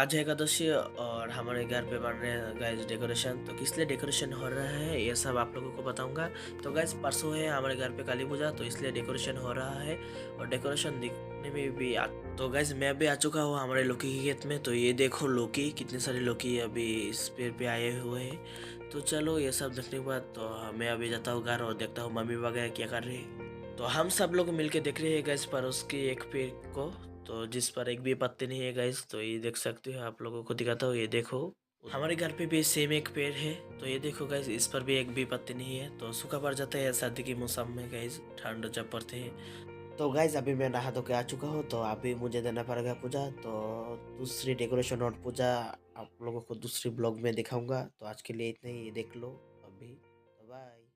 आज है एकादशी और हमारे घर पे बन रहे हैं गाइस डेकोरेशन। तो किस लिए डेकोरेशन हो रहा है ये सब आप लोगों को बताऊंगा। तो गाइस परसों है हमारे घर पे काली पूजा, तो इसलिए डेकोरेशन हो रहा है और डेकोरेशन दिखने में भी तो गाइस मैं भी आ चुका हूँ हमारे लौकी के खेत में। तो ये देखो लौकी, कितने सारे लौकी अभी इस पेड़ पे आए हुए हैं। तो चलो ये सब देखने के बाद तो मैं अभी जाता हूँ घर और देखता हूँ मम्मी वगैरह क्या कर रही है। तो हम सब लोग मिलके देख रहे हैं गैस पर उसकी एक पेड़ को, तो जिस पर एक भी पत्ते नहीं है गैस। तो ये देख सकते हो, आप लोगों को दिखाता हूँ, ये देखो हमारे घर पे भी सेम एक पेड़ है। तो ये देखो गैस, इस पर भी एक भी पत्ते नहीं है। तो सूखा पड़ जाता है सर्दी के मौसम में गैस, ठंड जब पड़ते हैं। तो गैस अभी मैं नहा धो के आ चुका हूँ, तो अभी मुझे देना पड़ेगा पूजा। तो दूसरी डेकोरेशन और पूजा आप लोगों को दूसरी ब्लॉग में दिखाऊंगा। तो आज के लिए इतना ही, देख लो अभी। बाय।